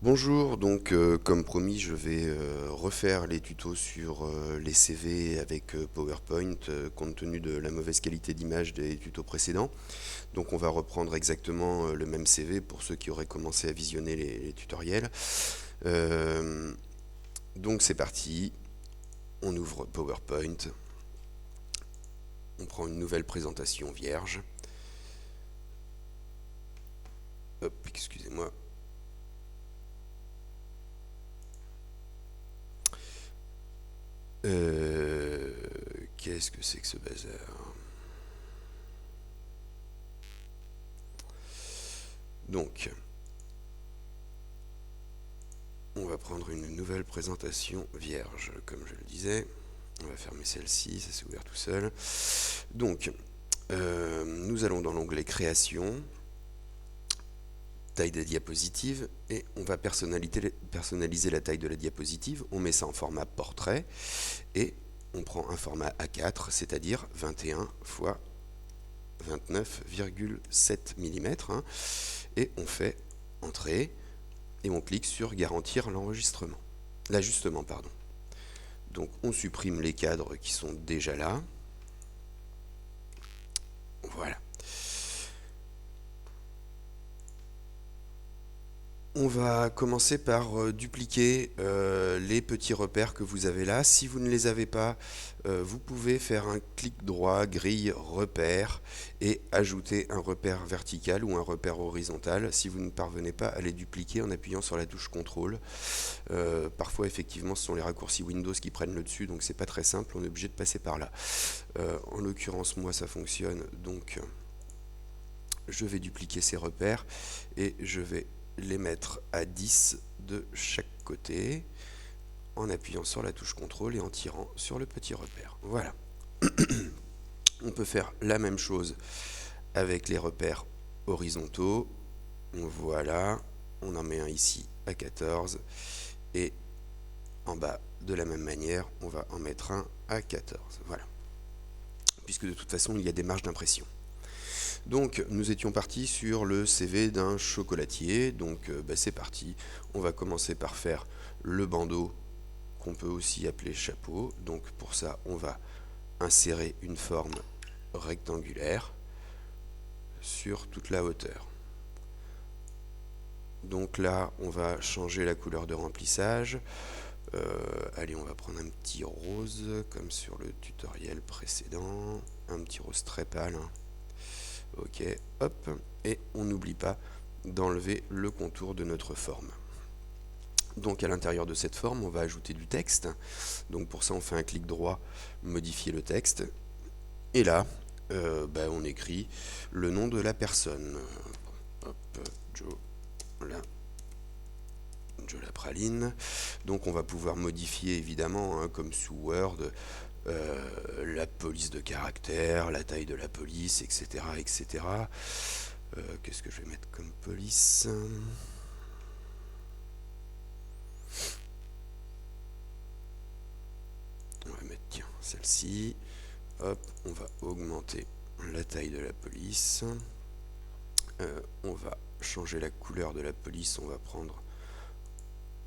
Bonjour, donc comme promis, je vais refaire les tutos sur les CV avec PowerPoint compte tenu de la mauvaise qualité d'image des tutos précédents. Donc on va reprendre exactement le même CV pour ceux qui auraient commencé à visionner les tutoriels. Euh, donc c'est parti, on ouvre PowerPoint, on prend une nouvelle présentation vierge. Hop, excusez-moi. Euh, Qu'est-ce que c'est que ce bazar? Donc, on va prendre une nouvelle présentation vierge, comme je le disais. On va fermer celle-ci, ça s'est ouvert tout seul. Donc, nous allons dans l'onglet Création, taille des diapositives, et on va personnaliser la taille de la diapositive. On met ça en format portrait, et on prend un format A4, c'est-à-dire 21 x 29,7 mm, et on fait Entrée, et on clique sur Garantir l'ajustement. Donc on supprime les cadres qui sont déjà là. Voilà. On va commencer par dupliquer les petits repères que vous avez là. Si vous ne les avez pas, vous pouvez faire un clic droit, grille repère, et ajouter un repère vertical ou un repère horizontal si vous ne parvenez pas à les dupliquer en appuyant sur la touche CTRL. Parfois, effectivement, ce sont les raccourcis Windows qui prennent le dessus, donc c'est pas très simple, on est obligé de passer par là. En l'occurrence, moi, ça fonctionne, donc je vais dupliquer ces repères et je vais les mettre à 10 de chaque côté en appuyant sur la touche CTRL et en tirant sur le petit repère. Voilà. On peut faire la même chose avec les repères horizontaux. Voilà, on en met un ici à 14 et en bas de la même manière, on va en mettre un à 14. Voilà. Puisque de toute façon, il y a des marges d'impression. Donc nous étions partis sur le CV d'un chocolatier, donc c'est parti. On va commencer par faire le bandeau qu'on peut aussi appeler chapeau. Donc pour ça, on va insérer une forme rectangulaire sur toute la hauteur. Donc là, on va changer la couleur de remplissage. Allez, on va prendre un petit rose, comme sur le tutoriel précédent. Un petit rose très pâle. Ok, hop, et on n'oublie pas d'enlever le contour de notre forme. Donc à l'intérieur de cette forme, on va ajouter du texte. Donc pour ça, on fait un clic droit, modifier le texte. Et là, on écrit le nom de la personne. Hop, Joe la praline. Donc on va pouvoir modifier évidemment, comme sous Word, la police de caractère, la taille de la police, etc. etc. Qu'est-ce que je vais mettre comme police? On va mettre, tiens, celle-ci. Hop, on va augmenter la taille de la police. On va changer la couleur de la police. On va prendre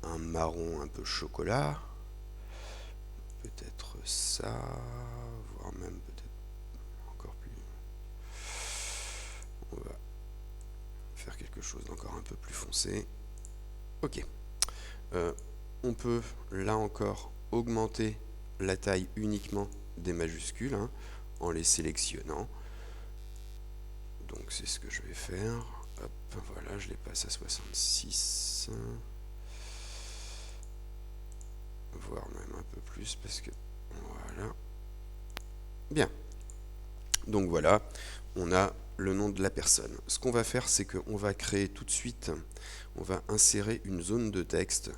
un marron un peu chocolat. Peut-être ça, voire même peut-être encore plus. On va faire quelque chose d'encore un peu plus foncé. Ok. On peut là encore augmenter la taille uniquement des majuscules, en les sélectionnant. Donc c'est ce que je vais faire. Hop, voilà, je les passe à 66. Voire même un peu plus parce que voilà. Bien. Donc voilà, on a le nom de la personne. Ce qu'on va faire, c'est qu'on va créer tout de suite, on va insérer une zone de texte.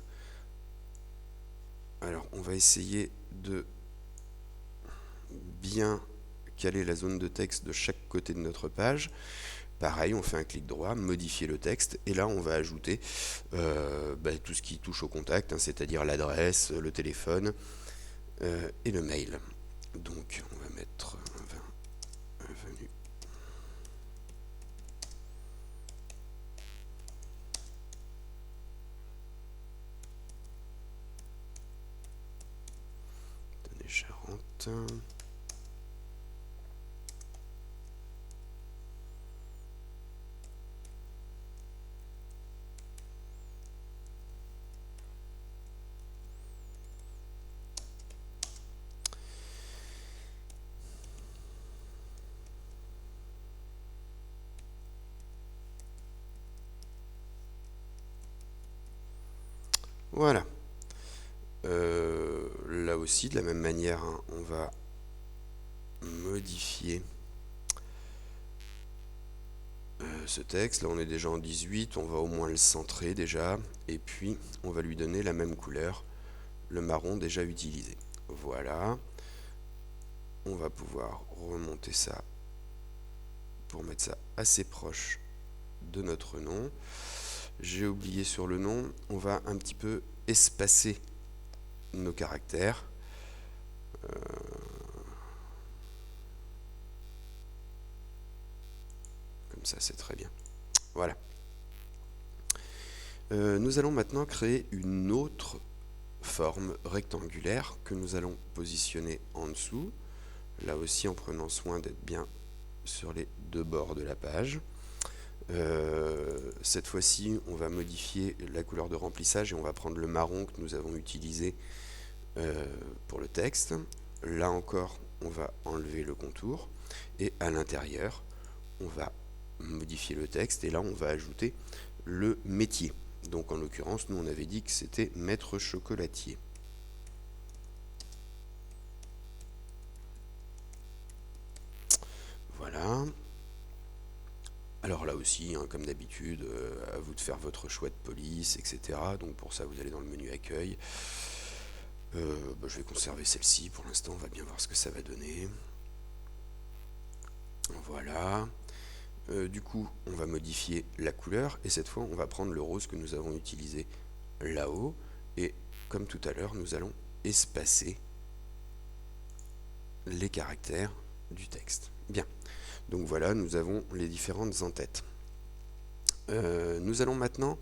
Alors, on va essayer de bien caler la zone de texte de chaque côté de notre page. Pareil, on fait un clic droit, modifier le texte, et là on va ajouter tout ce qui touche au contact, c'est-à-dire l'adresse, le téléphone et le mail. Donc on va mettre venu. suivante. Voilà. Là aussi, de la même manière, hein, on va modifier ce texte. Là, on est déjà en 18, on va au moins le centrer déjà. Et puis, on va lui donner la même couleur, le marron déjà utilisé. Voilà. On va pouvoir remonter ça pour mettre ça assez proche de notre nom. J'ai oublié sur le nom, on va un petit peu espacer nos caractères. Comme ça, c'est très bien. Voilà. Nous allons maintenant créer une autre forme rectangulaire que nous allons positionner en dessous. Là aussi en prenant soin d'être bien sur les deux bords de la page. Cette fois-ci, on va modifier la couleur de remplissage et on va prendre le marron que nous avons utilisé pour le texte. Là encore, on va enlever le contour et à l'intérieur, on va modifier le texte et là, on va ajouter le métier. Donc en l'occurrence, nous on avait dit que c'était maître chocolatier. Voilà. Alors là aussi, hein, comme d'habitude, à vous de faire votre choix de police, etc. Donc pour ça, vous allez dans le menu accueil. Je vais conserver celle-ci pour l'instant, on va bien voir ce que ça va donner. Voilà. Du coup, on va modifier la couleur et cette fois, on va prendre le rose que nous avons utilisé là-haut. Et comme tout à l'heure, nous allons espacer les caractères du texte. Bien. Donc voilà, nous avons les différentes entêtes. Nous allons maintenant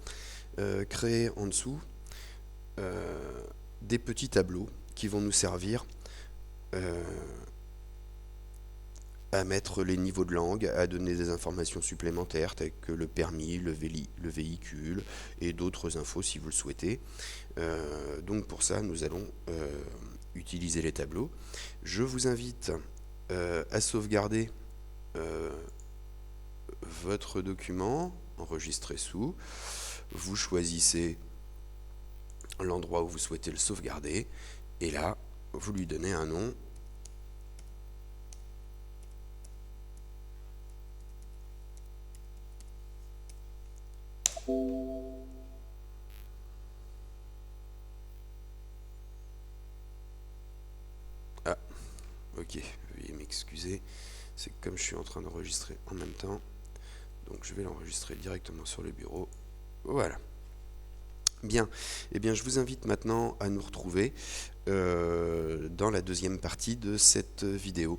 créer en dessous des petits tableaux qui vont nous servir à mettre les niveaux de langue, à donner des informations supplémentaires telles que le permis, le véhicule et d'autres infos si vous le souhaitez. Donc pour ça, nous allons utiliser les tableaux. Je vous invite à sauvegarder votre document, enregistré sous. Vous choisissez l'endroit où vous souhaitez le sauvegarder et là, vous lui donnez un nom. Ah, ok, veuillez m'excuser, c'est que comme je suis en train d'enregistrer en même temps, donc je vais l'enregistrer directement sur le bureau. Voilà. Bien, eh bien je vous invite maintenant à nous retrouver dans la deuxième partie de cette vidéo.